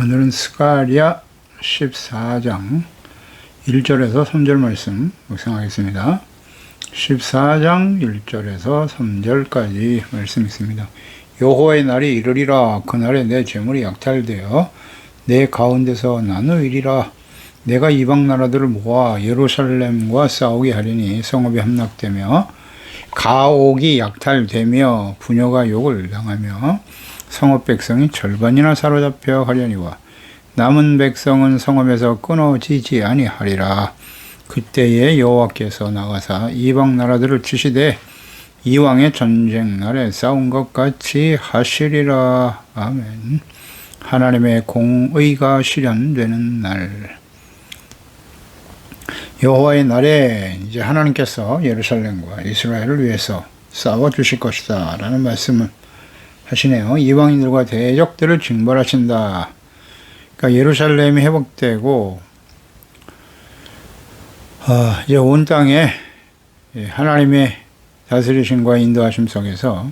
오늘은 스가랴 14장 1절에서 3절 말씀 묵상하겠습니다. 14장 1절에서 3절까지 말씀 있습니다. 여호와의 날이 이르리라. 그날에 내 재물이 약탈되어 내 가운데서 나누이리라. 내가 이방 나라들을 모아 예루살렘과 싸우게 하리니 성읍이 함락되며 가옥이 약탈되며 부녀가 욕을 당하며 성읍 백성이 절반이나 사로잡혀 가려니와 남은 백성은 성읍에서 끊어지지 아니하리라. 그때에 여호와께서 나가사 이방 나라들을 치시되 이왕의 전쟁 날에 싸운 것 같이 하시리라. 아멘. 하나님의 공의가 실현되는 날. 여호와의 날에 이제 하나님께서 예루살렘과 이스라엘을 위해서 싸워 주실 것이다 라는 말씀을 하시네요. 이방인들과 대적들을 징벌하신다. 그러니까 예루살렘이 회복되고 이제 온 땅에 하나님의 다스리심과 인도하심 속에서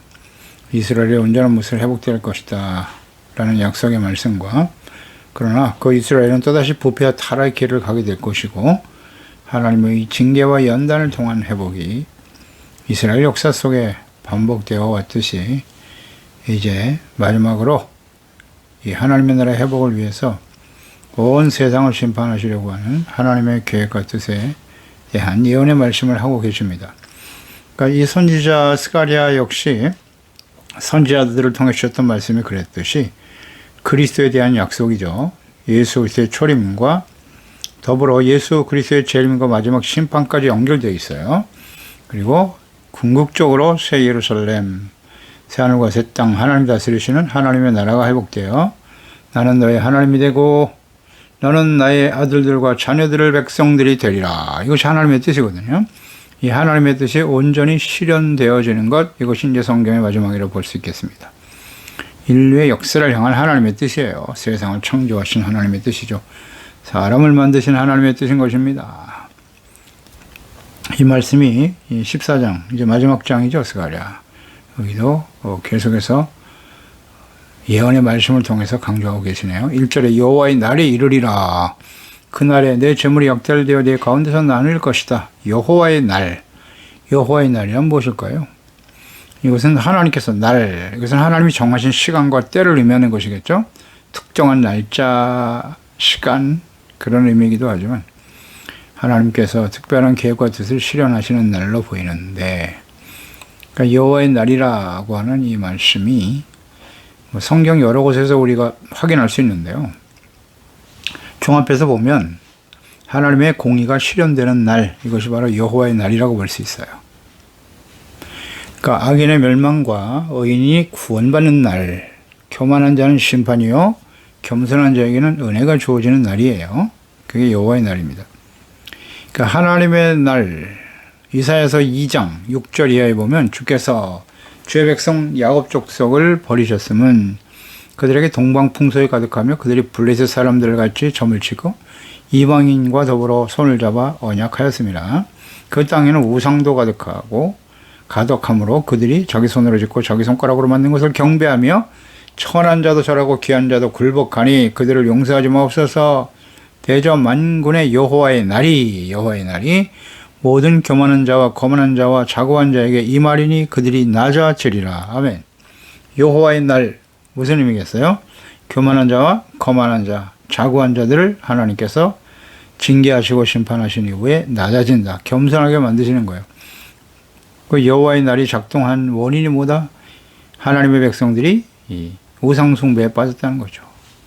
이스라엘의 온전한 모습을 회복될 것이다 라는 약속의 말씀과, 그러나 그 이스라엘은 또다시 부패와 타락의 길을 가게 될 것이고 하나님의 징계와 연단을 통한 회복이 이스라엘 역사 속에 반복되어 왔듯이 이제 마지막으로 이 하나님의 나라의 회복을 위해서 온 세상을 심판하시려고 하는 하나님의 계획과 뜻에 대한 예언의 말씀을 하고 계십니다. 그러니까 이 선지자 스가랴 역시 선지자들을 통해 주셨던 말씀이 그랬듯이 그리스도에 대한 약속이죠. 예수 그리스도의 초림과 더불어 예수 그리스도의 재림과 마지막 심판까지 연결되어 있어요. 그리고 궁극적으로 새 예루살렘, 새하늘과 새 땅, 하나님 다스리시는 하나님의 나라가 회복되어 나는 너의 하나님이 되고 너는 나의 아들들과 자녀들을 백성들이 되리라. 이것이 하나님의 뜻이거든요. 이 하나님의 뜻이 온전히 실현되어지는 것, 이것이 이제 성경의 마지막이라고 볼 수 있겠습니다. 인류의 역사를 향한 하나님의 뜻이에요. 세상을 창조하신 하나님의 뜻이죠. 사람을 만드신 하나님의 뜻인 것입니다. 이 말씀이 14장, 이제 마지막 장이죠, 스가랴. 여기도 계속해서 예언의 말씀을 통해서 강조하고 계시네요. 1절에 여호와의 날이 이르리라. 그날에 내 재물이 약탈되어 내 가운데서 나눌 것이다. 여호와의 날. 여호와의 날이란 무엇일까요? 이것은 하나님께서 날, 이것은 하나님이 정하신 시간과 때를 의미하는 것이겠죠. 특정한 날짜, 시간, 그런 의미이기도 하지만 하나님께서 특별한 계획과 뜻을 실현하시는 날로 보이는데, 그러니까 여호와의 날이라고 하는 이 말씀이 성경 여러 곳에서 우리가 확인할 수 있는데요. 종합해서 보면 하나님의 공의가 실현되는 날, 이것이 바로 여호와의 날이라고 볼 수 있어요. 그러니까 악인의 멸망과 의인이 구원받는 날, 교만한 자는 심판이요 겸손한 자에게는 은혜가 주어지는 날이에요. 그게 여호와의 날입니다. 그러니까 하나님의 날, 이사야서 2장 6절 이하에 보면 주께서 주의 백성 야곱 족속을 버리셨음은 그들에게 동방풍소에 가득하며 그들이 블레셋 사람들 같이 점을 치고 이방인과 더불어 손을 잡아 언약하였습니다. 그 땅에는 우상도 가득하고 가득함으로 그들이 자기 손으로 짓고 자기 손가락으로 만든 것을 경배하며 천한 자도 절하고 귀한 자도 굴복하니 그들을 용서하지 마옵소서. 대저 만군의 여호와의 날이 모든 교만한 자와 거만한 자와 자고한 자에게 이 말이니 그들이 낮아지리라. 아멘. 여호와의 날, 무슨 의미겠어요? 교만한 자와 거만한 자, 자고한 자들을 하나님께서 징계하시고 심판하신 이후에 낮아진다. 겸손하게 만드시는 거예요. 그 여호와의 날이 작동한 원인이 뭐다? 하나님의 백성들이 이 우상 숭배에 빠졌다는 거죠.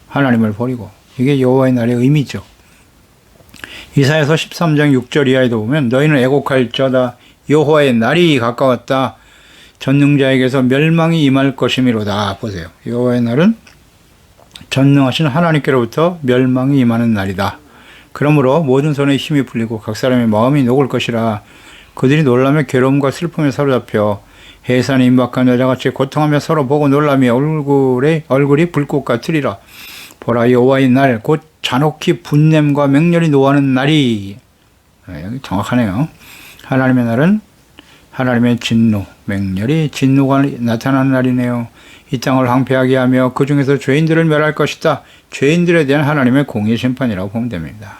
하나님을 버리고. 이게 여호와의 날의 의미죠. 이사야서 13장 6절 이하에도 보면 너희는 애곡할 자다. 여호와의 날이 가까웠다. 전능자에게서 멸망이 임할 것이미로다. 보세요. 여호와의 날은 전능하신 하나님께로부터 멸망이 임하는 날이다. 그러므로 모든 손에 힘이 풀리고 각 사람의 마음이 녹을 것이라. 그들이 놀라며 괴로움과 슬픔에 사로잡혀 해산에 임박한 여자같이 고통하며 서로 보고 놀라며 얼굴이 불꽃 같으리라. 보라, 여호와의 날, 곧 잔혹히 분냄과 맹렬히 노하는 날이, 여기 정확하네요. 하나님의 날은 하나님의 진노, 맹렬히 진노가 나타나는 날이네요. 이 땅을 황폐하게 하며 그 중에서 죄인들을 멸할 것이다. 죄인들에 대한 하나님의 공의 심판이라고 보면 됩니다.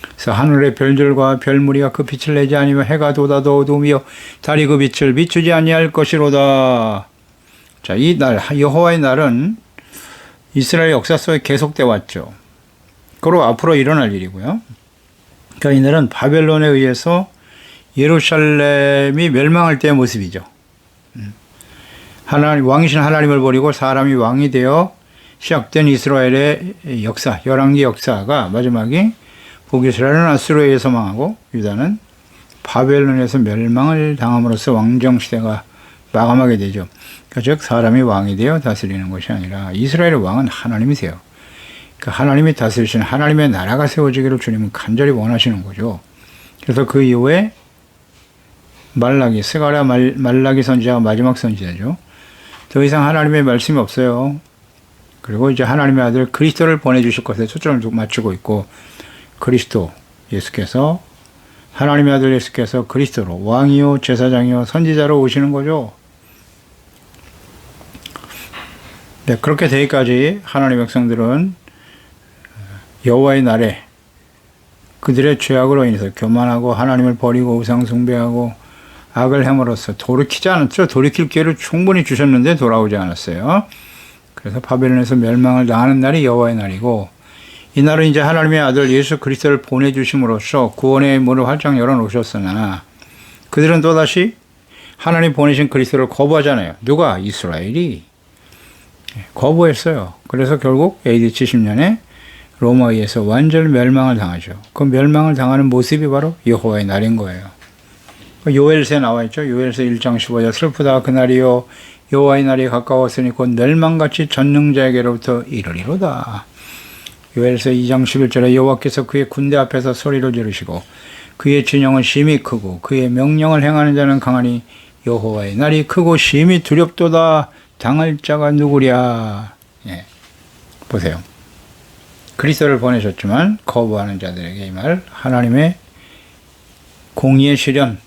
그래서 하늘의 별들과 별무리가 그 빛을 내지 아니며 해가 돋아도 어두우며 달이 그 빛을 비추지 아니할 것이로다. 자, 이 날, 여호와의 날은 이스라엘 역사 속에 계속돼 왔죠. 그리고 앞으로 일어날 일이고요. 그러니까 이 날은 바벨론에 의해서 예루살렘이 멸망할 때의 모습이죠. 왕이신 하나님을 버리고 사람이 왕이 되어 시작된 이스라엘의 역사, 열왕기 역사가 마지막에 북이스라엘은 아수르에 의해서 망하고 유다는 바벨론에서 멸망을 당함으로써 왕정시대가 마감하게 되죠. 그러니까 즉 사람이 왕이 되어 다스리는 것이 아니라 이스라엘의 왕은 하나님이세요. 그러니까 하나님이 다스리시는 하나님의 나라가 세워지기를 주님은 간절히 원하시는 거죠. 그래서 그 이후에 말라기, 스가랴 말라기 선지자가 마지막 선지자죠. 더 이상 하나님의 말씀이 없어요. 그리고 이제 하나님의 아들 그리스도를 보내주실 것에 초점을 맞추고 있고, 그리스도 예수께서, 하나님의 아들 예수께서 그리스도로 왕이요 제사장이요 선지자로 오시는 거죠. 네, 그렇게 되기까지 하나님의 백성들은 여호와의 날에 그들의 죄악으로 인해서 교만하고 하나님을 버리고 우상 숭배하고 악을 행함으로써 돌이키지 않았죠. 돌이킬 기회를 충분히 주셨는데 돌아오지 않았어요. 그래서 바벨론에서 멸망을 당하는 날이 여호와의 날이고, 이 날은 이제 하나님의 아들 예수 그리스도를 보내주심으로써 구원의 문을 활짝 열어놓으셨으나 그들은 또다시 하나님 보내신 그리스도를 거부하잖아요. 누가? 이스라엘이 거부했어요. 그래서 결국 AD 70년에 로마에 의해서 완전 멸망을 당하죠. 그 멸망을 당하는 모습이 바로 여호와의 날인 거예요. 요엘서에 나와 있죠. 요엘서 1장 15절 슬프다 그날이요 여호와의 날이 가까웠으니 곧 멸망같이 전능자에게로부터 이르리로다. 요엘서 2장 11절에 여호와께서 그의 군대 앞에서 소리로 지르시고 그의 진영은 심히 크고 그의 명령을 행하는 자는 강하니 여호와의 날이 크고 심히 두렵도다. 당할 자가 누구랴. 예. 보세요. 그리스도를 보내셨지만 거부하는 자들에게 이 말 하나님의 공의의 실현,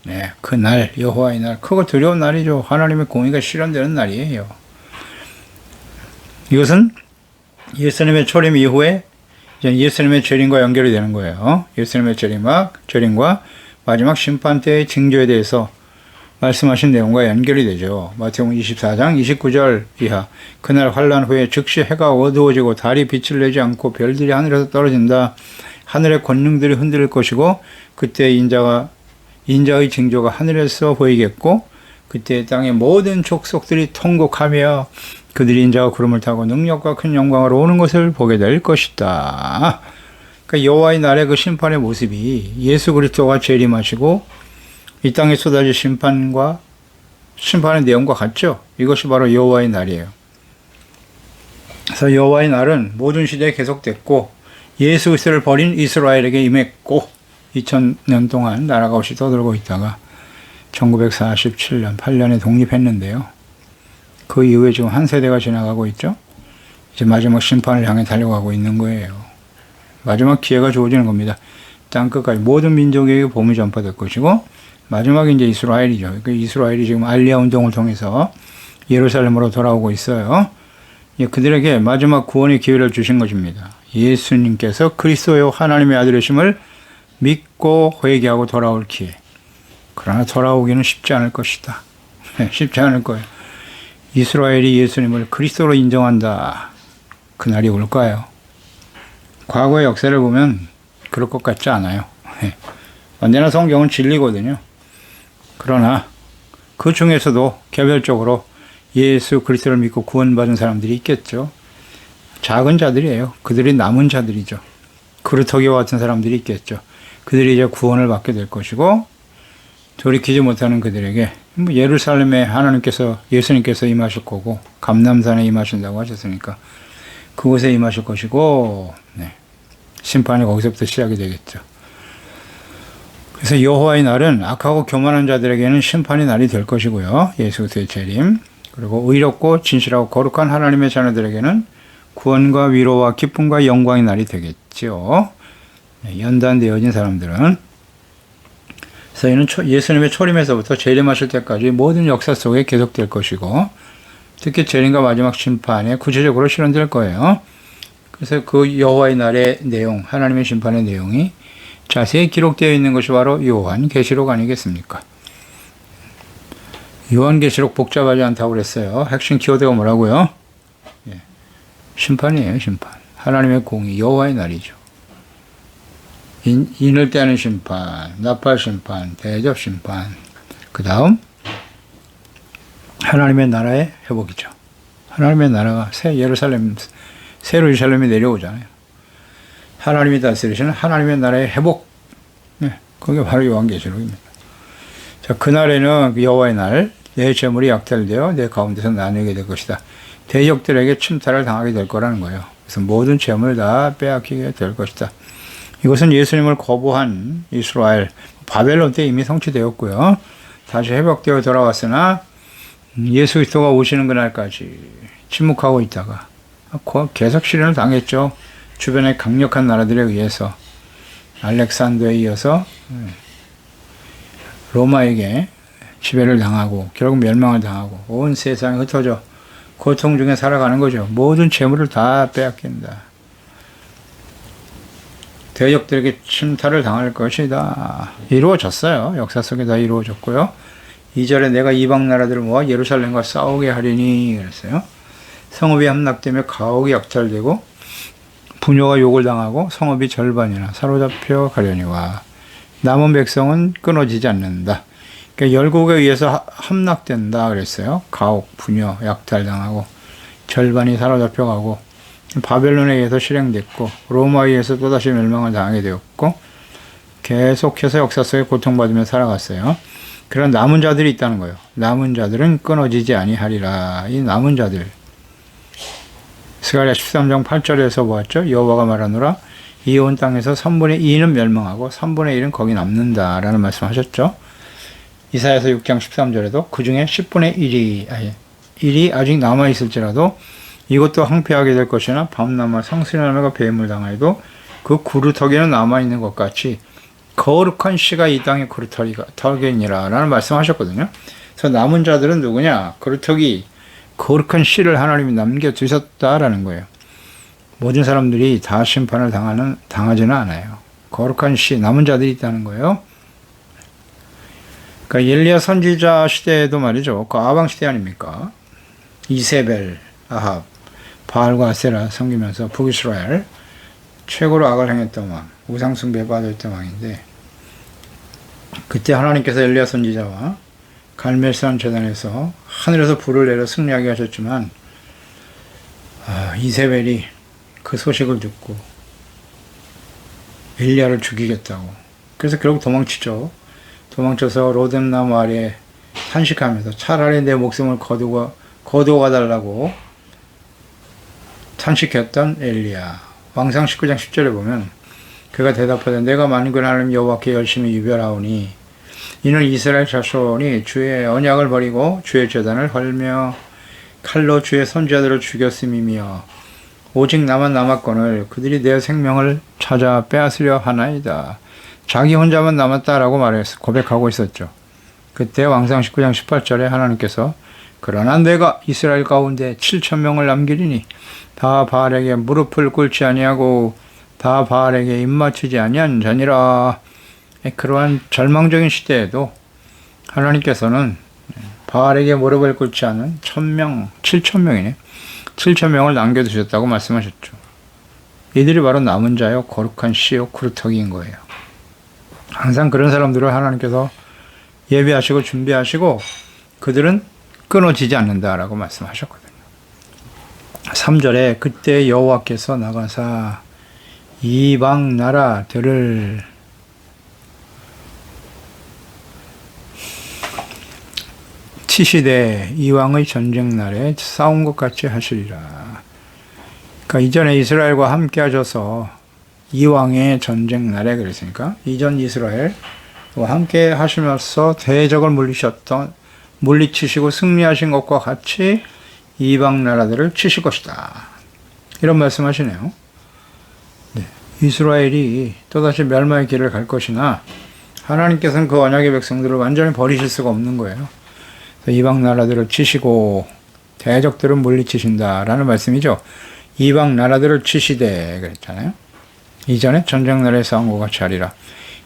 네, 그 날, 여호와의 날, 크고 두려운 날이죠. 하나님의 공의가 실현되는 날이에요. 이것은 예수님의 초림 이후에 이제 예수님의 재림과 연결이 되는 거예요. 예수님의 재림과 마지막 심판 때의 징조에 대해서 말씀하신 내용과 연결이 되죠. 마태복음 24장 29절 이하 그날 환란 후에 즉시 해가 어두워지고 달이 빛을 내지 않고 별들이 하늘에서 떨어진다. 하늘의 권능들이 흔들릴 것이고 그때 인자의 징조가 하늘에서 보이겠고 그때 땅의 모든 족속들이 통곡하며 그들이 인자가 구름을 타고 능력과 큰 영광으로 오는 것을 보게 될 것이다. 그러니까 여호와의 날의 그 심판의 모습이 예수 그리스도가 재림하시고 이 땅에 쏟아질 심판의 내용과 같죠. 이것이 바로 여호와의 날이에요. 그래서 여호와의 날은 모든 시대에 계속됐고 예수 그리스도를 버린 이스라엘에게 임했고 2000년 동안 나라가 없이 떠들고 있다가 1947년, 8년에 독립했는데요. 그 이후에 지금 한 세대가 지나가고 있죠. 이제 마지막 심판을 향해 달려가고 있는 거예요. 마지막 기회가 주어지는 겁니다. 땅끝까지 모든 민족에게 복음이 전파될 것이고 마지막에 이제 이스라엘이죠. 그 이스라엘이 지금 알리아 운동을 통해서 예루살렘으로 돌아오고 있어요. 그들에게 마지막 구원의 기회를 주신 것입니다. 예수님께서 그리스도요 하나님의 아들이심을 믿고 회개하고 돌아올 기회. 그러나 돌아오기는 쉽지 않을 것이다. 쉽지 않을 거예요. 이스라엘이 예수님을 그리스도로 인정한다. 그날이 올까요? 과거의 역사를 보면 그럴 것 같지 않아요. 언제나 성경은 진리거든요. 그러나 그 중에서도 개별적으로 예수 그리스도를 믿고 구원받은 사람들이 있겠죠. 작은 자들이에요. 그들이 남은 자들이죠. 그루터기와 같은 사람들이 있겠죠. 그들이 이제 구원을 받게 될 것이고 돌이키지 못하는 그들에게 예루살렘에 예수님께서 임하실 거고 감람산에 임하신다고 하셨으니까 그곳에 임하실 것이고 심판이 거기서부터 시작이 되겠죠. 그래서 여호와의 날은 악하고 교만한 자들에게는 심판의 날이 될 것이고요. 예수 그리스도의 재림. 그리고 의롭고 진실하고 거룩한 하나님의 자녀들에게는 구원과 위로와 기쁨과 영광의 날이 되겠죠. 연단되어진 사람들은. 그래서 이는 예수님의 초림에서부터 재림하실 때까지 모든 역사 속에 계속될 것이고 특히 재림과 마지막 심판에 구체적으로 실현될 거예요. 그래서 그 여호와의 날의 내용, 하나님의 심판의 내용이 자세히 기록되어 있는 것이 바로 요한계시록 아니겠습니까? 요한계시록 복잡하지 않다고 그랬어요. 핵심 키워드가 뭐라고요? 예, 심판이에요, 심판. 하나님의 공의, 여호와의 날이죠. 인을 떼는 심판, 나팔 심판, 대접 심판. 그 다음 하나님의 나라의 회복이죠. 하나님의 나라가 새 예루살렘이 내려오잖아요. 하나님이 다스리시는 하나님의 나라의 회복. 네, 그게 바로 요한계시록입니다. 자, 그날에는 여호와의 날, 내 재물이 약탈되어 내 가운데서 나누게 될 것이다. 대적들에게 침탈을 당하게 될 거라는 거예요. 그래서 모든 재물을 다 빼앗기게 될 것이다. 이것은 예수님을 거부한 이스라엘, 바벨론 때 이미 성취되었고요. 다시 회복되어 돌아왔으나 예수 그리스도가 오시는 그날까지 침묵하고 있다가 계속 실현을 당했죠. 주변의 강력한 나라들에 의해서 알렉산더에 이어서 로마에게 지배를 당하고 결국 멸망을 당하고 온 세상에 흩어져 고통 중에 살아가는 거죠. 모든 재물을 다 빼앗긴다. 대적들에게 침탈을 당할 것이다. 이루어졌어요. 역사 속에 다 이루어졌고요. 2절에 내가 이방 나라들을 모아 예루살렘과 싸우게 하리니 그랬어요. 성읍이 함락되며 가옥이 약탈되고 부녀가 욕을 당하고 성읍이 절반이나 사로잡혀 가려니와 남은 백성은 끊어지지 않는다. 그러니까 열국에 의해서 함락된다 그랬어요. 가옥, 부녀, 약탈당하고 절반이 사로잡혀가고 바벨론에 의해서 실행됐고 로마에 의해서 또다시 멸망을 당하게 되었고 계속해서 역사 속에 고통받으며 살아갔어요. 그런 남은 자들이 있다는 거예요. 남은 자들은 끊어지지 아니하리라. 이 남은 자들. 스가랴 13장 8절에서 보았죠. 여호와가 말하노라 이 온 땅에서 3분의 2는 멸망하고 3분의 1은 거기 남는다라는 말씀하셨죠. 이사야서 6장 13절에도 그 중에 10분의 1이 아직 남아있을지라도 이것도 항폐하게 될 것이나 밤나마 상수나무가 뱀을 당하여도 그 구루터기는 남아있는 것 같이 거룩한 씨가 이 땅에 구루터기니라 라는 말씀하셨거든요. 그래서 남은 자들은 누구냐? 구루터기, 거룩한 씨를 하나님이 남겨두셨다라는 거예요. 모든 사람들이 다 심판을 당하지는 않아요. 거룩한 씨, 남은 자들이 있다는 거예요. 그러니까 엘리야 선지자 시대에도 말이죠. 그 아방 시대 아닙니까? 이세벨, 아합, 바알과 아세라 섬기면서 북이스라엘 최고로 악을 행했던 왕, 우상숭배에 빠져있던 왕인데 그때 하나님께서 엘리야 선지자와 갈멜산 제단에서 하늘에서 불을 내려 승리하게 하셨지만 이세벨이 그 소식을 듣고 엘리야를 죽이겠다고 그래서 결국 도망치죠. 도망쳐서 로뎀나무 아래 탄식하면서 차라리 내 목숨을 거두어 가달라고 탄식했던 엘리야. 왕상 19장 10절에 보면 그가 대답하되 내가 만군 하나님 여호와께 열심히 유별하오니 이는 이스라엘 자손이 주의 언약을 버리고 주의 제단을 헐며 칼로 주의 선지자들을 죽였음이며 오직 나만 남았거늘 그들이 내 생명을 찾아 빼앗으려 하나이다. 자기 혼자만 남았다라고 고백하고 있었죠. 그때 왕상 19장 18절에 하나님께서 그러나 내가 이스라엘 가운데 7,000명을 남기리니 다 바알에게 무릎을 꿇지 아니하고 다 바알에게 입맞추지 아니한 자니라. 그러한 절망적인 시대에도 하나님께서는 바알에게 무릎을 꿇지 않은 1,000명, 7,000명이네. 7,000명을 남겨두셨다고 말씀하셨죠. 이들이 바로 남은 자요 거룩한 씨요 구루터기인 거예요. 항상 그런 사람들을 하나님께서 예비하시고 준비하시고 그들은 끊어지지 않는다라고 말씀하셨거든요. 3절에 그때 여호와께서 나가사 이방 나라들을 치시되 이왕의 전쟁 날에 싸운 것 같이 하시리라. 그러니까 이전에 이스라엘과 함께 하셔서 이왕의 전쟁 날에 그랬으니까 이전 이스라엘과 함께 하시면서 대적을 물리치시고 승리하신 것과 같이 이방 나라들을 치실 것이다. 이런 말씀하시네요. 네. 이스라엘이 또다시 멸망의 길을 갈 것이나 하나님께서는 그 언약의 백성들을 완전히 버리실 수가 없는 거예요. 이방 나라들을 치시고 대적들을 물리치신다라는 말씀이죠. 이방 나라들을 치시되 그랬잖아요. 이전에 전쟁 나라에 싸운 것 같이 하리라.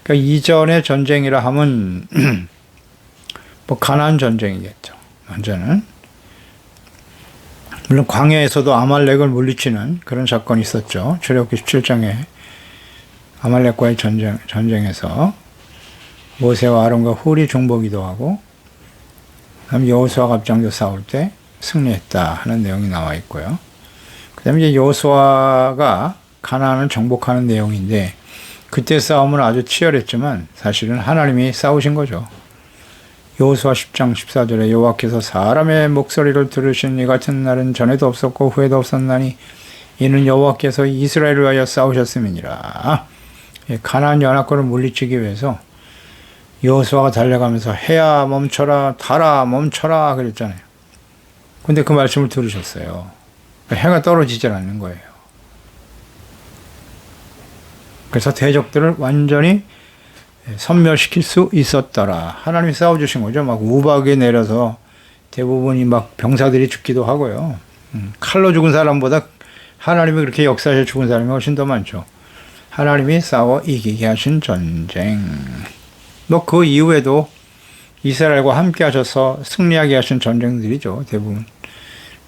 그러니까 이전의 전쟁이라 하면 뭐 가나안 전쟁이겠죠. 먼저는 물론 광야에서도 아말렉을 물리치는 그런 사건이 있었죠. 출애굽기 17장에 아말렉과의 전쟁에서 모세와 아론과 훌이 중보기도 하고 그다음 여호수아가 앞장서 싸울 때 승리했다 하는 내용이 나와 있고요. 그다음에 이제 여호수아가 가나안을 정복하는 내용인데 그때 싸움은 아주 치열했지만 사실은 하나님이 싸우신 거죠. 여호수아 10장 14절에 여호와께서 사람의 목소리를 들으신 이 같은 날은 전에도 없었고 후에도 없었나니 이는 여호와께서 이스라엘을 위하여 싸우셨음이니라. 가나안 연합군을 물리치기 위해서 여호수아가 달려가면서 해야 멈춰라 달아 멈춰라 그랬잖아요. 근데 그 말씀을 들으셨어요. 해가 떨어지질 않는 거예요. 그래서 대적들을 완전히 섬멸시킬 수 있었더라. 하나님이 싸워주신 거죠. 막 우박에 내려서 대부분이 막 병사들이 죽기도 하고요. 칼로 죽은 사람보다 하나님이 그렇게 역사에서 죽은 사람이 훨씬 더 많죠. 하나님이 싸워 이기게 하신 전쟁. 뭐 그 이후에도 이스라엘과 함께 하셔서 승리하게 하신 전쟁들이죠. 대부분.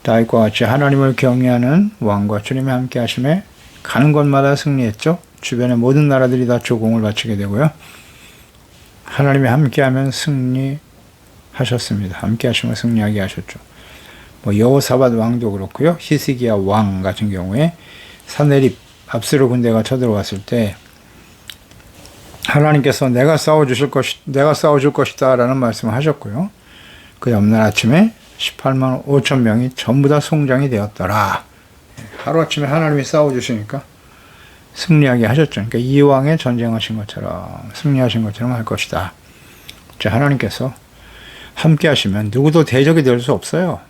다윗과 같이 하나님을 경외하는 왕과 주님이 함께 하심에 가는 곳마다 승리했죠. 주변의 모든 나라들이 다 조공을 바치게 되고요. 하나님이 함께하면 승리하셨습니다. 함께하시면 승리하게 하셨죠. 뭐 여호사밧 왕도 그렇고요. 히스기야 왕 같은 경우에 사네립 압스르 군대가 쳐들어왔을 때 하나님께서 내가 싸워줄 것이다 라는 말씀을 하셨고요. 그 다음날 아침에 18만 5천 명이 전부 다 송장이 되었더라. 하루아침에 하나님이 싸워주시니까 승리하게 하셨죠. 그러니까 이왕에 전쟁하신 것처럼 승리하신 것처럼 할 것이다. 하나님께서 함께 하시면 누구도 대적이 될 수 없어요.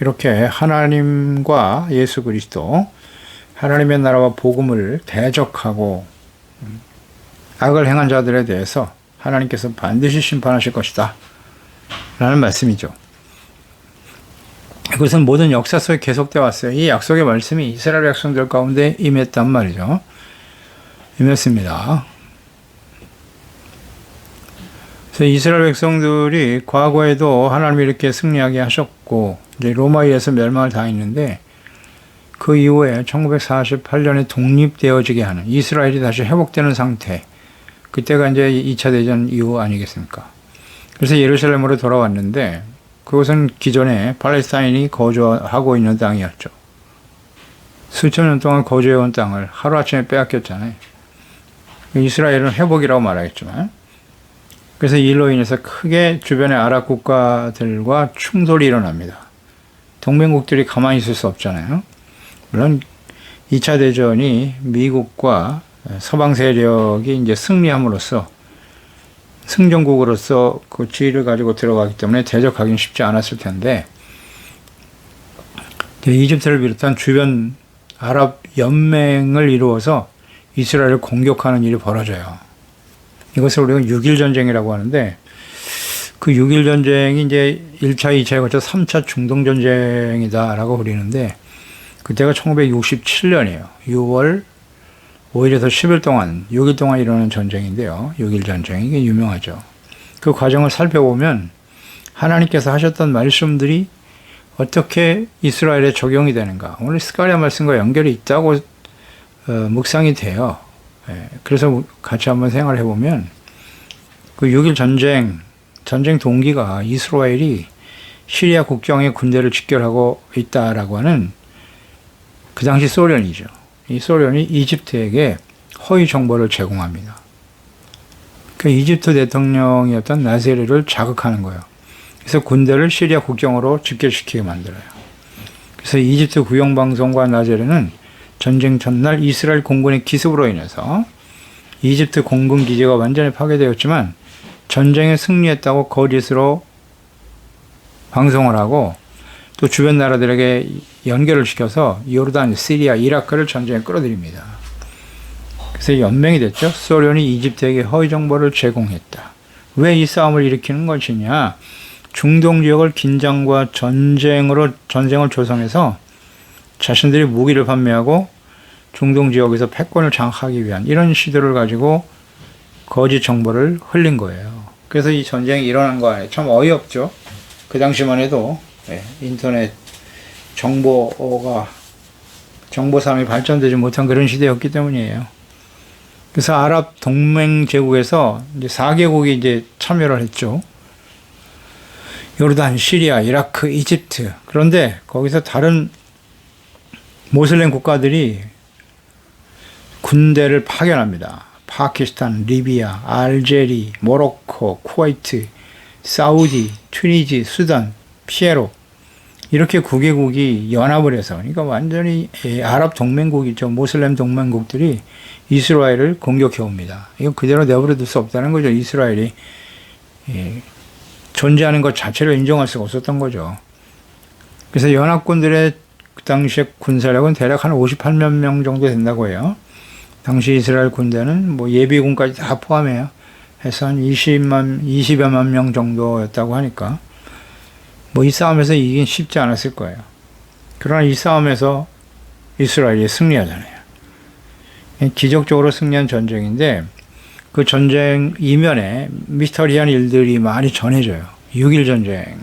이렇게 하나님과 예수 그리스도 하나님의 나라와 복음을 대적하고 악을 행한 자들에 대해서 하나님께서 반드시 심판하실 것이다 라는 말씀이죠. 이것은 모든 역사 속에 계속되어 왔어요. 이 약속의 말씀이 이스라엘 백성들 가운데 임했단 말이죠. 임했습니다. 그래서 이스라엘 백성들이 과거에도 하나님이 이렇게 승리하게 하셨고 이제 로마에서 멸망을 당했는데 그 이후에 1948년에 독립되어지게 하는 이스라엘이 다시 회복되는 상태, 그때가 이제 2차 대전 이후 아니겠습니까? 그래서 예루살렘으로 돌아왔는데 그것은 기존에 팔레스타인이 거주하고 있는 땅이었죠. 수천 년 동안 거주해온 땅을 하루아침에 빼앗겼잖아요. 이스라엘은 회복이라고 말하겠지만, 그래서 이 일로 인해서 크게 주변의 아랍 국가들과 충돌이 일어납니다. 동맹국들이 가만히 있을 수 없잖아요. 물론 2차 대전이 미국과 서방 세력이 이제 승리함으로써 승전국으로서 그 지위를 가지고 들어가기 때문에 대적하기는 쉽지 않았을 텐데 이집트를 비롯한 주변 아랍 연맹을 이루어서 이스라엘을 공격하는 일이 벌어져요. 이것을 우리가 6.1 전쟁이라고 하는데 그 6.1 전쟁이 이제 1차, 2차에 걸쳐 3차 중동 전쟁이다라고 부르는데 그때가 1967년이에요. 6월 5일에서 10일 동안, 6일 동안 일어나는 전쟁인데요. 6.1 전쟁. 이게 유명하죠. 그 과정을 살펴보면 하나님께서 하셨던 말씀들이 어떻게 이스라엘에 적용이 되는가. 오늘 스가랴 말씀과 연결이 있다고 묵상이 돼요. 그래서 같이 한번 생각을 해보면 그 6.1 전쟁 동기가 이스라엘이 시리아 국경에 군대를 집결하고 있다라고 하는 그 당시 소련이죠. 이 소련이 이집트에게 허위 정보를 제공합니다. 그 이집트 대통령이었던 나세르를 자극하는 거예요. 그래서 군대를 시리아 국경으로 집결시키게 만들어요. 그래서 이집트 국영방송과 나세르는 전쟁 전날 이스라엘 공군의 기습으로 인해서 이집트 공군 기지가 완전히 파괴되었지만 전쟁에 승리했다고 거짓으로 방송을 하고 또 주변 나라들에게 연결을 시켜서 요르단, 시리아, 이라크를 전쟁에 끌어들입니다. 그래서 연맹이 됐죠. 소련이 이집트에게 허위 정보를 제공했다. 왜 이 싸움을 일으키는 것이냐? 중동 지역을 긴장과 전쟁을 조성해서 자신들이 무기를 판매하고 중동 지역에서 패권을 장악하기 위한 이런 시도를 가지고 거짓 정보를 흘린 거예요. 그래서 이 전쟁이 일어난 거 아니에요. 참 어이없죠. 그 당시만 해도 인터넷 정보상이 발전되지 못한 그런 시대였기 때문이에요. 그래서 아랍 동맹 제국에서 이제 4개국이 이제 참여를 했죠. 요르단, 시리아, 이라크, 이집트. 그런데 거기서 다른 모슬렘 국가들이 군대를 파견합니다. 파키스탄, 리비아, 알제리, 모로코, 쿠웨이트, 사우디, 튀니지, 수단, 피에로 이렇게 9개국이 연합을 해서 그러니까 완전히 아랍 동맹국이죠. 모슬렘 동맹국들이 이스라엘을 공격해 옵니다. 이거 그대로 내버려 둘 수 없다는 거죠. 이스라엘이 존재하는 것 자체를 인정할 수가 없었던 거죠. 그래서 연합군들의 그 당시에 군사력은 대략 한 58만 명 정도 된다고 해요. 당시 이스라엘 군대는 뭐 예비군까지 다 포함해요. 해서 한 20여만 명 정도였다고 하니까 뭐 이 싸움에서 이기긴 쉽지 않았을 거예요. 그러나 이 싸움에서 이스라엘이 승리하잖아요. 기적적으로 승리한 전쟁인데 그 전쟁 이면에 미스터리한 일들이 많이 전해져요. 6.1 전쟁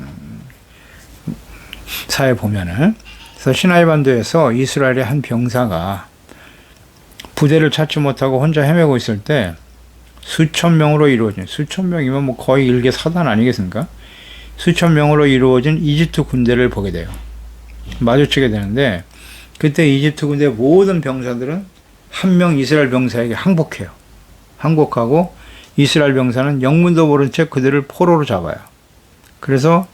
사에 보면은. 그래서 시나이 반도에서 이스라엘의 한 병사가 부대를 찾지 못하고 혼자 헤매고 있을 때 수천 명으로 이루어진, 수천 명이면 뭐 거의 일개 사단 아니겠습니까? 수천 명으로 이루어진 이집트 군대를 보게 돼요. 마주치게 되는데 그때 이집트 군대 모든 병사들은 한 명 이스라엘 병사에게 항복해요. 항복하고 이스라엘 병사는 영문도 모른 채 그들을 포로로 잡아요. 그래서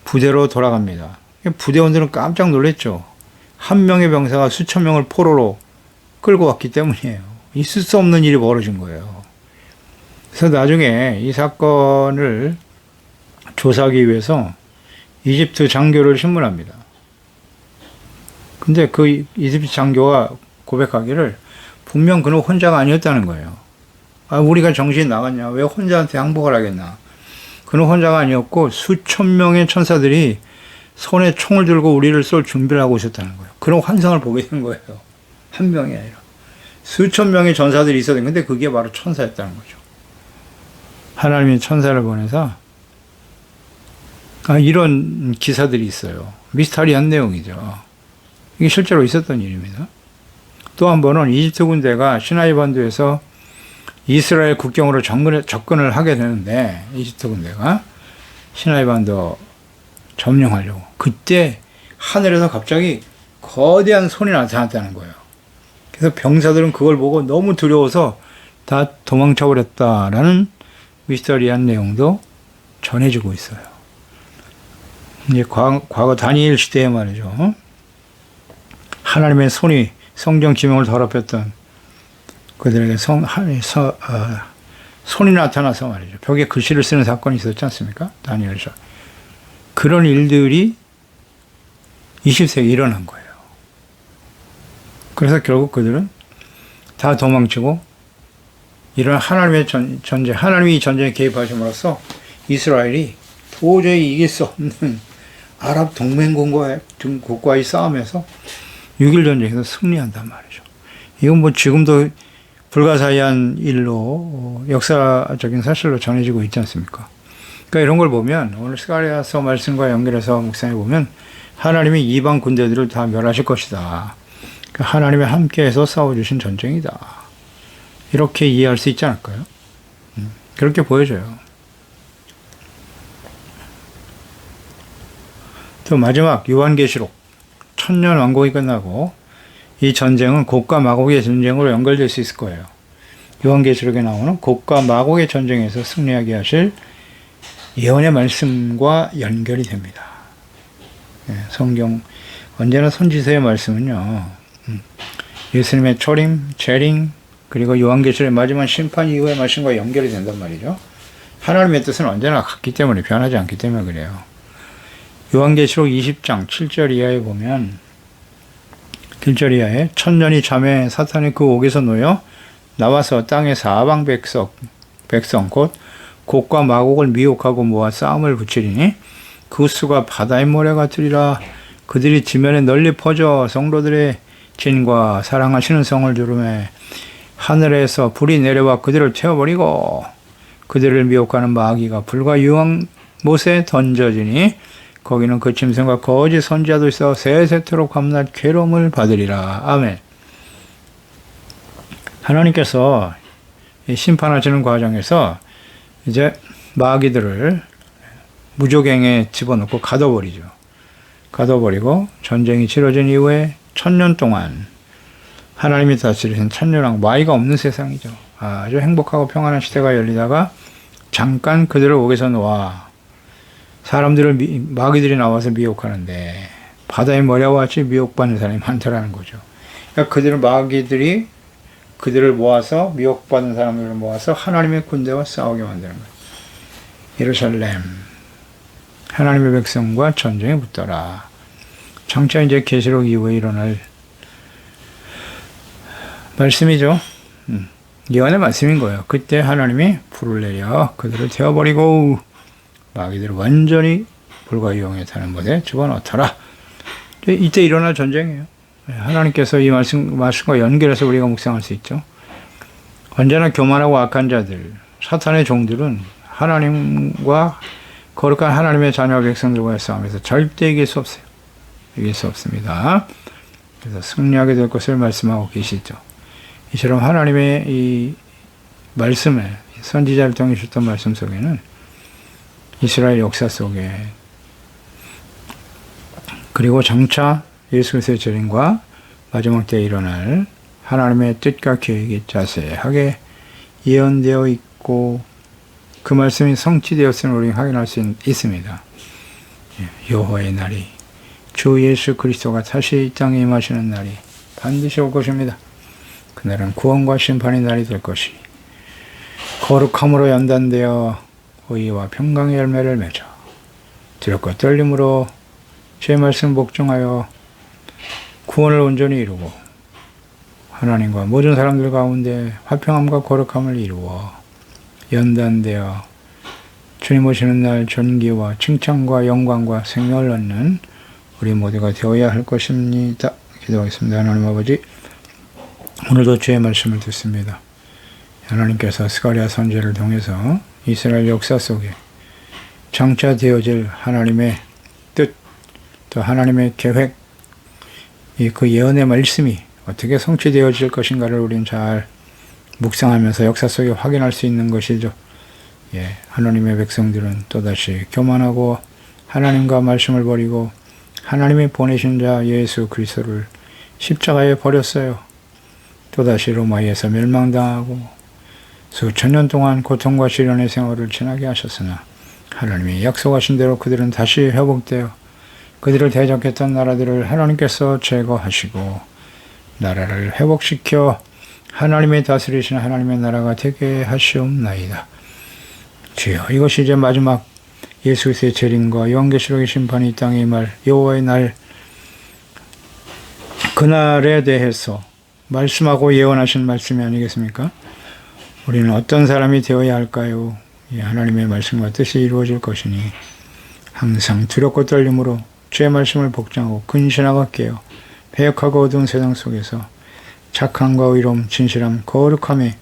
부대로 돌아갑니다. 부대원들은 깜짝 놀랐죠. 한 명의 병사가 수천 명을 포로로 끌고 왔기 때문이에요. 있을 수 없는 일이 벌어진 거예요. 그래서 나중에 이 사건을 조사하기 위해서 이집트 장교를 신문합니다. 근데 그 이집트 장교가 고백하기를 분명 그는 혼자가 아니었다는 거예요. 아, 우리가 정신이 나갔냐? 왜 혼자한테 항복을 하겠나? 그는 혼자가 아니었고 수천 명의 천사들이 손에 총을 들고 우리를 쏠 준비를 하고 있었다는 거예요. 그런 환상을 보게 된 거예요. 한 명이 아니라. 수천 명의 전사들이 있었는데 근데 그게 바로 천사였다는 거죠. 하나님이 천사를 보내서 이런 기사들이 있어요. 미스터리한 내용이죠. 이게 실제로 있었던 일입니다. 또 한 번은 이집트 군대가 시나이 반도에서 이스라엘 국경으로 접근을 하게 되는데 이집트 군대가 시나이 반도 점령하려고 그때 하늘에서 갑자기 거대한 손이 나타났다는 거예요. 그래서 병사들은 그걸 보고 너무 두려워서 다 도망쳐 버렸다라는 미스터리한 내용도 전해지고 있어요. 이제 과거 다니엘 시대에 말이죠. 하나님의 손이 성경 지명을 더럽혔던 그들에게 손이 나타나서 말이죠. 벽에 글씨를 쓰는 사건이 있었지 않습니까? 다니엘서. 그런 일들이 20세기에 일어난 거예요. 그래서 결국 그들은 다 도망치고 이런 하나님의 전쟁, 하나님이 이 전쟁에 개입하심으로써 이스라엘이 도저히 이길 수 없는 아랍 동맹국과의 싸움에서 6.1 전쟁에서 승리한단 말이죠. 이건 뭐 지금도 불가사의한 일로 역사적인 사실로 전해지고 있지 않습니까? 그러니까 이런 걸 보면 오늘 스가랴서 말씀과 연결해서 묵상해 보면 하나님이 이방 군대들을 다 멸하실 것이다. 그러니까 하나님이 함께해서 싸워주신 전쟁이다. 이렇게 이해할 수 있지 않을까요? 그렇게 보여져요. 또 마지막 요한계시록 천년 왕국이 끝나고 이 전쟁은 곡과 마곡의 전쟁으로 연결될 수 있을 거예요. 요한계시록에 나오는 곡과 마곡의 전쟁에서 승리하게 하실 예언의 말씀과 연결이 됩니다. 성경 언제나 선지서의 말씀은요. 예수님의 초림, 재림 그리고 요한계시록의 마지막 심판 이후의 말씀과 연결이 된단 말이죠. 하나님의 뜻은 언제나 같기 때문에 변하지 않기 때문에 그래요. 요한계시록 20장 7절 이하에 보면 1절 이하에 천년이 잠에 사탄이 그 옥에서 놓여 나와서 땅의 사방 백성 곧 곡과 마곡을 미혹하고 모아 싸움을 붙이리니 그 수가 바다의 모래 같으리라. 그들이 지면에 널리 퍼져 성도들의 진과 사랑하시는 성을 두르매 하늘에서 불이 내려와 그들을 태워버리고 그들을 미혹하는 마귀가 불과 유황 못에 던져지니 거기는 그 짐승과 거짓 선지자도 있어 세세토록 밤낮 괴로움을 받으리라. 아멘. 하나님께서 심판하시는 과정에서 이제 마귀들을 무조갱에 집어넣고 가둬버리죠. 가둬버리고 전쟁이 치러진 이후에 1000년 동안 하나님이 다스리신 천년왕, 마귀가 없는 세상이죠. 아주 행복하고 평안한 시대가 열리다가 잠깐 그들을 옥에서 놓아 사람들을 마귀들이 나와서 미혹하는데 바다의 모래와 같이 미혹받는 사람이 많더라는 거죠. 그러니까 마귀들이 그들을 모아서 미혹받는 사람들을 모아서 하나님의 군대와 싸우게 만드는 거예요. 예루살렘 하나님의 백성과 전쟁에 붙더라. 장차 이제 계시록 이후에 일어날 말씀이죠. 예언의 말씀인 거예요. 그때 하나님이 불을 내려 그들을 태워버리고 마귀들을 완전히 불과 유황에 타는 못에 집어넣더라. 이때 일어날 전쟁이에요. 하나님께서 이 말씀과 연결해서 우리가 묵상할 수 있죠. 언제나 교만하고 악한 자들, 사탄의 종들은 하나님과 거룩한 하나님의 자녀 백성들과의 싸움에서 절대 이길 수 없어요. 이길 수 없습니다. 그래서 승리하게 될 것을 말씀하고 계시죠. 이처럼 하나님의 이 말씀에 선지자를 통해 주셨던 말씀 속에는 이스라엘 역사 속에 그리고 장차 예수 그리스도의 재림과 마지막 때에 일어날 하나님의 뜻과 계획이 자세하게 예언되어 있고 그 말씀이 성취되었음을 우리가 확인할 수 있습니다. 여호와의 날이 주 예수 그리스도가 다시 이 땅에 임하시는 날이 반드시 올 것입니다. 그날은 구원과 심판의 날이 될 것이 거룩함으로 연단되어 의와 평강의 열매를 맺어 두렵고 떨림으로 제 말씀 복종하여 구원을 온전히 이루고 하나님과 모든 사람들 가운데 화평함과 거룩함을 이루어 연단되어 주님 오시는 날 존귀와 칭찬과 영광과 생명을 얻는 우리 모두가 되어야 할 것입니다. 기도하겠습니다. 하나님 아버지, 오늘도 주의 말씀을 듣습니다. 하나님께서 스가랴 선지자를 통해서 이스라엘 역사 속에 장차 되어질 하나님의 뜻, 또 하나님의 계획, 그 예언의 말씀이 어떻게 성취되어질 것인가를 우리는 잘 묵상하면서 역사 속에 확인할 수 있는 것이죠. 하나님의 백성들은 또다시 교만하고 하나님과 말씀을 버리고 하나님이 보내신 자 예수 그리스도를 십자가에 버렸어요. 또다시 로마에서 멸망당하고 수천 년 동안 고통과 시련의 생활을 지나게 하셨으나 하나님이 약속하신 대로 그들은 다시 회복되어 그들을 대적했던 나라들을 하나님께서 제거하시고 나라를 회복시켜 하나님의 다스리신 하나님의 나라가 되게 하시옵나이다. 주여, 이것이 이제 마지막 예수 그리스도의 재림과 요한계시록의 심판이 이 땅에 임할 여호와의 날, 그날에 대해서 말씀하고 예언하신 말씀이 아니겠습니까? 우리는 어떤 사람이 되어야 할까요? 하나님의 말씀과 뜻이 이루어질 것이니 항상 두렵고 떨림으로 주의 말씀을 복종하고 근신하고 깨어 배역하고 어두운 세상 속에서 착함과 의로움, 진실함, 거룩함의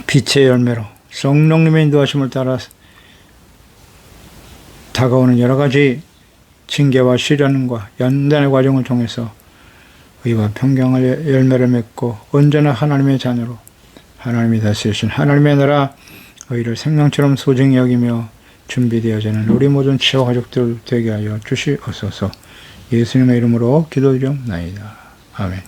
빛의 열매로 성령님의 인도하심을 따라 다가오는 여러 가지 징계와 시련과 연단의 과정을 통해서 의와 평강의 열매를 맺고 언제나 하나님의 자녀로 하나님이 다스리신 하나님의 나라 의를 생명처럼 소중히 여기며 준비되어지는 우리 모든 지와 가족들 되게 하여 주시옵소서. 예수님의 이름으로 기도드리옵나이다. 아멘.